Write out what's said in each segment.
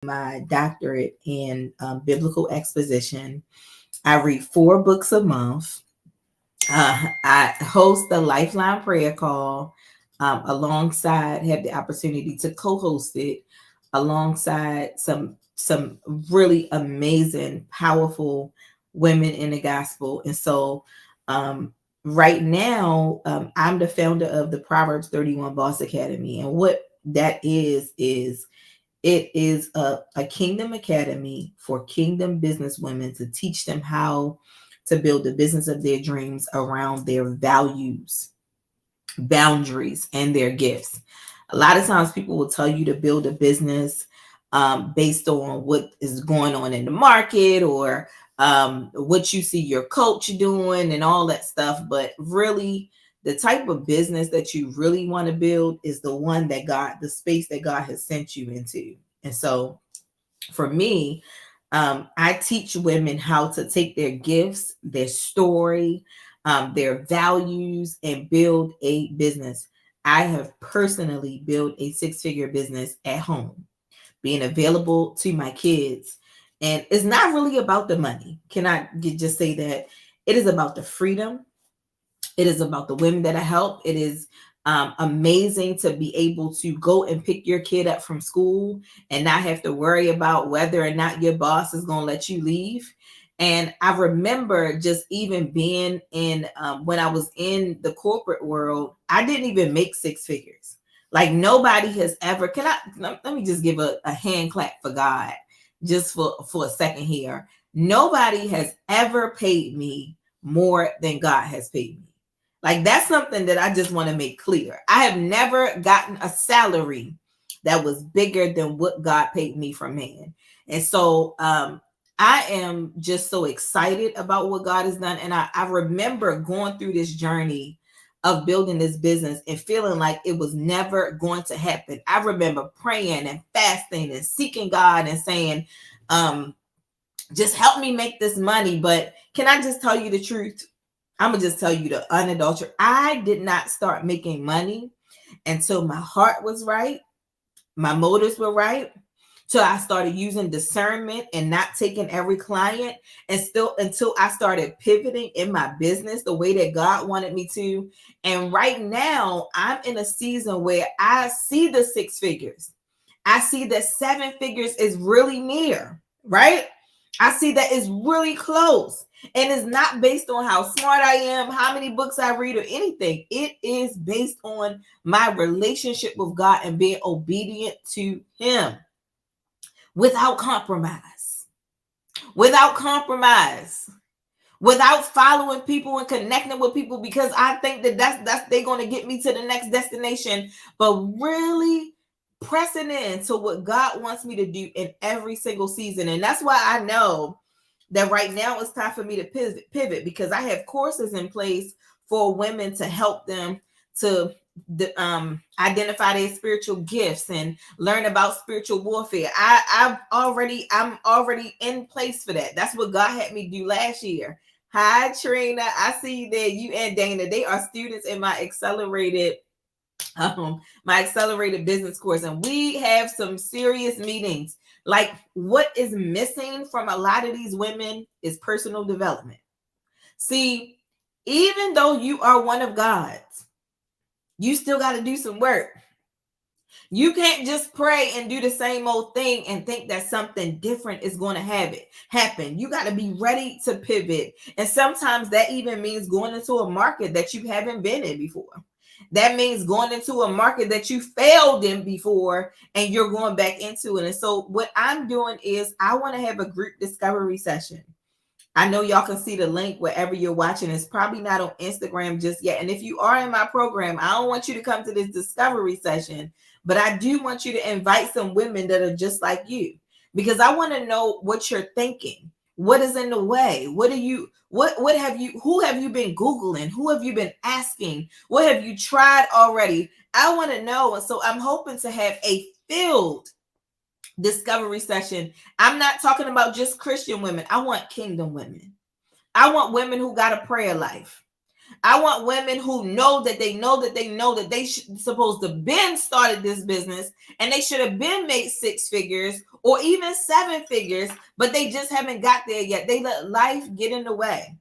my doctorate in biblical exposition. I read 4 books a month. I host the Lifeline Prayer Call alongside, have the opportunity to co-host it alongside some really amazing, powerful women in the gospel. And so right now, I'm the founder of the Proverbs 31 Boss Academy. And what that is it is a kingdom academy for kingdom business women to teach them how to build the business of their dreams around their values, boundaries, and their gifts. A lot of times people will tell you to build a business based on what is going on in the market, or what you see your coach doing and all that stuff. But really, the type of business that you really want to build is the one that the space that God has sent you into. And so for me, I teach women how to take their gifts, their story, their values, and build a business. I have personally built a 6-figure business at home, being available to my kids. And it's not really about the money. Can I just say that? It is about the freedom. It is about the women that I help. It is amazing to be able to go and pick your kid up from school and not have to worry about whether or not your boss is going to let you leave. And I remember just even being in, when I was in the corporate world, I didn't even make 6 figures. Like nobody has ever, let me just give a hand clap for God just for a second here. Nobody has ever paid me more than God has paid me. Like that's something that I just want to make clear. I have never gotten a salary that was bigger than what God paid me from man. And so I am just so excited about what God has done. And I remember going through this journey of building this business and feeling like it was never going to happen. I remember praying and fasting and seeking God and saying, just help me make this money. But can I just tell you the truth? I'm gonna just tell you the unadulterated. I did not start making money until my heart was right, my motives were right. Till I started using discernment and not taking every client, and still until I started pivoting in my business the way that God wanted me to. And right now, I'm in a season where I see the 6 figures. I see that 7 figures is really near, right? I see that it's really close. And it's not based on how smart I am, how many books I read, or anything. It is based on my relationship with God and being obedient to Him without compromise. Without compromise. Without following people and connecting with people because I think that that's they're going to get me to the next destination, but really pressing in to what God wants me to do in every single season. And that's why I know that right now it's time for me to pivot because I have courses in place for women to help them to identify their spiritual gifts and learn about spiritual warfare. I'm already in place for that. That's what God had me do last year. Hi Trina, I see you there. You and Dana, they are students in my accelerated business course, and we have some serious meetings. Like what is missing from a lot of these women is personal development. See, even though you are one of God's, you still got to do some work. You can't just pray and do the same old thing and think that something different is going to happen. You got to be ready to pivot. And sometimes that even means going into a market that you haven't been in before. That means going into a market that you failed in before and you're going back into it. And so what I'm doing is I want to have a group discovery session. I know y'all can see the link wherever you're watching. It's probably not on Instagram just yet. And if you are in my program, I don't want you to come to this discovery session, but I do want you to invite some women that are just like you, because I want to know what you're thinking. What is in the way? Who have you been Googling? Who have you been asking? What have you tried already? I want to know. And so I'm hoping to have a filled discovery session. I'm not talking about just Christian women. I want kingdom women. I want women who got a prayer life. I want women who know that they know that they know that they supposed to been started this business and they should have been made 6 figures or even 7 figures, but they just haven't got there yet. They let life get in the way.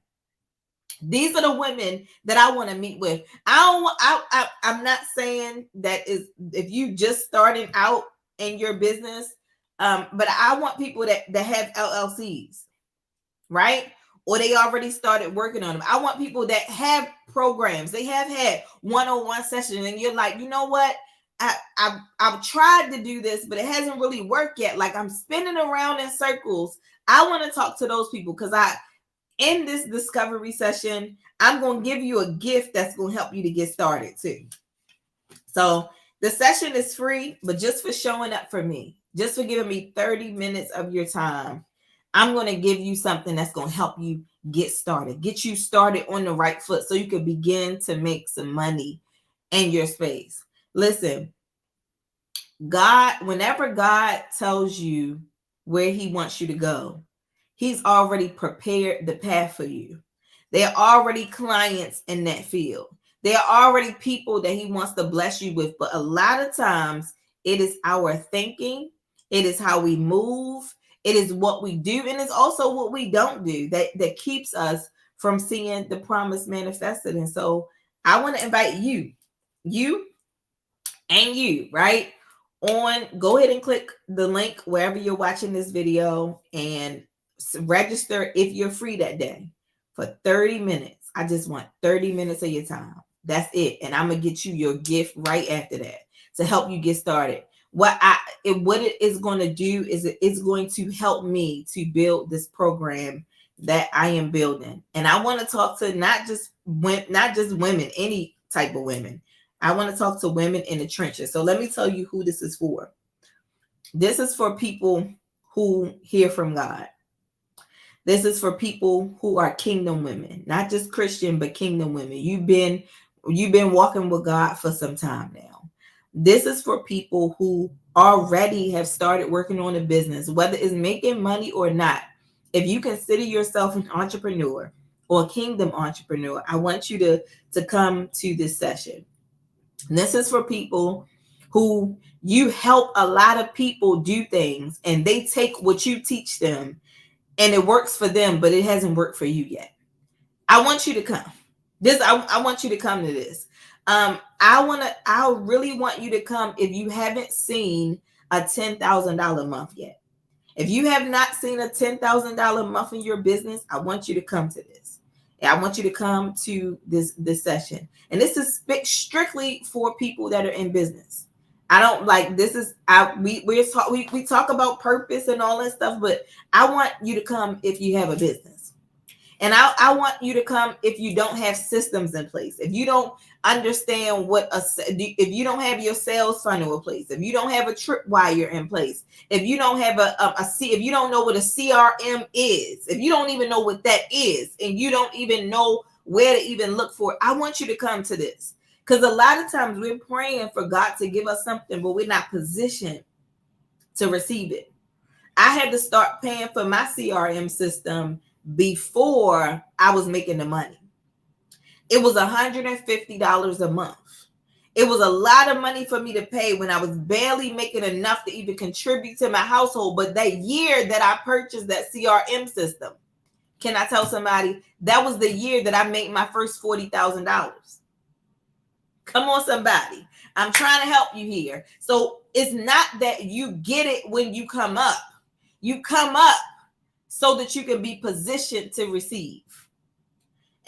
These are the women that I want to meet with. I'm not saying that is if you just starting out in your business, but I want people that have LLCs, right? Or they already started working on them. I want people that have programs. They have had one-on-one sessions, and you're like, you know what? I've tried to do this, but it hasn't really worked yet. Like I'm spinning around in circles. I want to talk to those people because in this discovery session, I'm going to give you a gift that's going to help you to get started too. So the session is free, but just for showing up for me, just for giving me 30 minutes of your time, I'm going to give you something that's going to help you get started, get you started on the right foot so you can begin to make some money in your space. Listen, whenever God tells you where he wants you to go, he's already prepared the path for you. There are already clients in that field. There are already people that he wants to bless you with. But a lot of times it is our thinking. It is how we move. It is what we do. And it's also what we don't do that keeps us from seeing the promise manifested. And so I want to invite you, right? Go ahead and click the link wherever you're watching this video and register if you're free that day for 30 minutes. I just want 30 minutes of your time. That's it. And I'm going to get you your gift right after that to help you get started. What it is going to do is it's going to help me to build this program that I am building. And I want to talk to not just women, any type of women. I want to talk to women in the trenches. So let me tell you who this is for. This is for people who hear from God. This is for people who are kingdom women, not just Christian, but kingdom women. You've been walking with God for some time now. This is for people who already have started working on a business, whether it's making money or not. If you consider yourself an entrepreneur or a kingdom entrepreneur, I want you to come to this session. And this is for people who you help a lot of people do things and they take what you teach them and it works for them, but it hasn't worked for you yet. I want you to come. I want you to come to this. I really want you to come if you haven't seen a $10,000 month yet. If you have not seen a $10,000 month in your business, I want you to come to this. I want you to come to this session. And this is strictly for people that are in business. I don't like this is we talk about purpose and all that stuff, but I want you to come if you have a business. And I want you to come if you don't have systems in place. If you don't understand if you don't have your sales funnel in place, if you don't have a tripwire in place, if you don't have if you don't know what a CRM is, if you don't even know what that is, and you don't even know where to even look for it, I want you to come to this. Because a lot of times we're praying for God to give us something, but we're not positioned to receive it. I had to start paying for my CRM system before I was making the money. It was $150 a month. It was a lot of money for me to pay when I was barely making enough to even contribute to my household. But that year that I purchased that CRM system, can I tell somebody that was the year that I made my first $40,000? Come on, somebody. I'm trying to help you here. So it's not that you get it when you come up. You come up so that you can be positioned to receive.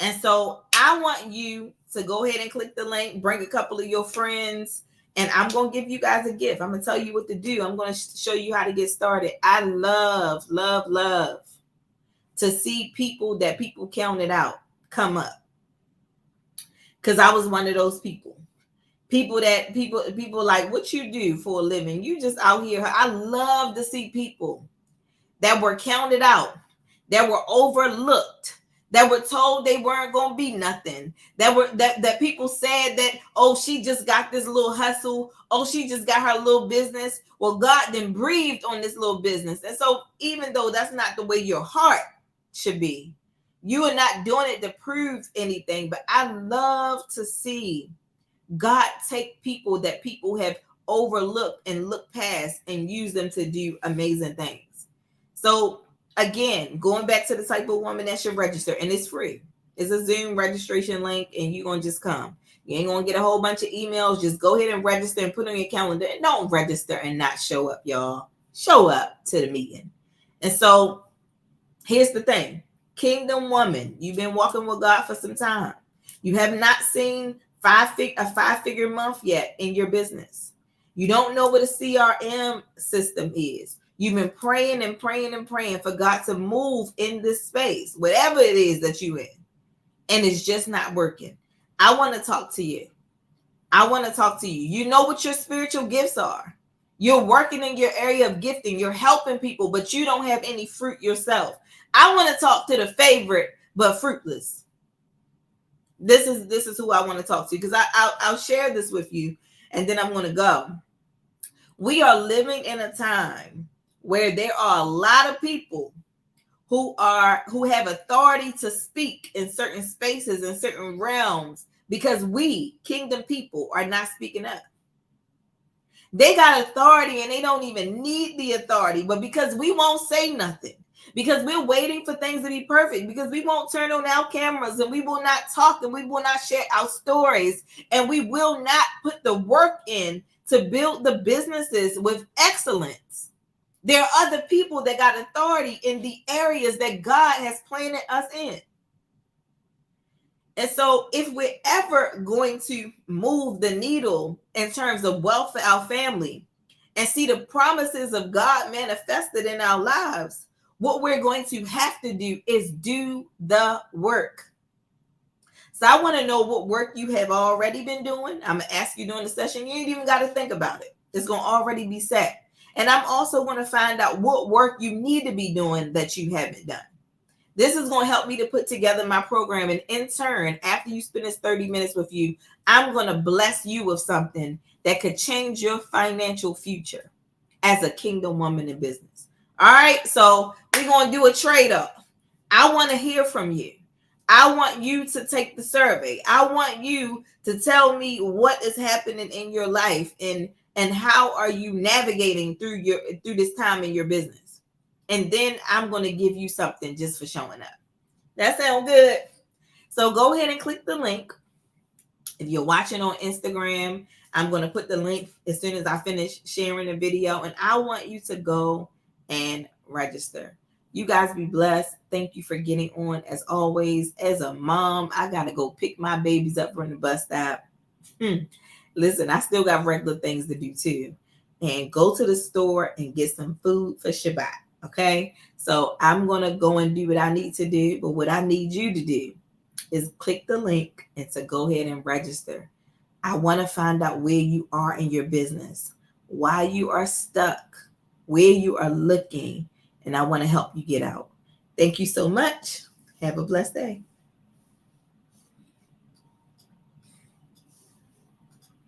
And so I want you to go ahead and click the link, bring a couple of your friends, and I'm going to give you guys a gift. I'm going to tell you what to do. I'm going to show you how to get started. I love, love, love to see people that people counted out come up. Because I was one of those people. People like, what you do for a living? You just out here. I love to see people that were counted out, that were overlooked, that were told they weren't going to be nothing, that people said that, oh, she just got this little hustle, oh, she just got her little business. Well, God then breathed on this little business. And so even though that's not the way your heart should be, You are not doing it to prove anything, but I love to see God take people that people have overlooked and looked past and use them to do amazing things. So again, going back to the type of woman that should register, and it's free. It's a Zoom registration link, and you're gonna just come. You ain't gonna get a whole bunch of emails. Just go ahead and register and put on your calendar. And don't register and not show up, y'all. Show up to the meeting. And so here's the thing. Kingdom woman, you've been walking with God for some time. You have not seen a five-figure month yet in your business. You don't know what a CRM system is. You've been praying and praying and praying for God to move in this space, whatever it is that you're in, and it's just not working. I want to talk to you. I want to talk to you. You know what your spiritual gifts are. You're working in your area of gifting. You're helping people, but you don't have any fruit yourself. I want to talk to the favorite, but fruitless. This is who I want to talk to, because I'll share this with you, and then I'm going to go. We are living in a time where there are a lot of people who have authority to speak in certain spaces, in certain realms, because we, kingdom people, are not speaking up. They got authority and they don't even need the authority, but because we won't say nothing, because we're waiting for things to be perfect, because we won't turn on our cameras, and we will not talk, and we will not share our stories, and we will not put the work in to build the businesses with excellence. There are other people that got authority in the areas that God has planted us in. And so if we're ever going to move the needle in terms of wealth for our family and see the promises of God manifested in our lives, what we're going to have to do is do the work. So I want to know what work you have already been doing. I'm going to ask you during the session. You ain't even got to think about it. It's going to already be set. And I'm also going to find out what work you need to be doing that you haven't done. This is going to help me to put together my program. And in turn, after you spend this 30 minutes with you, I'm going to bless you with something that could change your financial future as a kingdom woman in business. All right. So we're going to do a trade-off. I want to hear from you. I want you to take the survey. I want you to tell me what is happening in your life and how are you navigating through this time in your business. And then I'm going to give you something just for showing up. That sounds good. So go ahead and click the link. If you're watching on Instagram, I'm going to put the link as soon as I finish sharing the video. And I want you to go and register. You guys be blessed. Thank you for getting on. As always, as a mom, I got to go pick my babies up from the bus stop. Listen, I still got regular things to do too. And go to the store and get some food for Shabbat. Okay, so I'm going to go and do what I need to do. But what I need you to do is click the link and to go ahead and register. I want to find out where you are in your business, why you are stuck, where you are looking, and I want to help you get out. Thank you so much. Have a blessed day.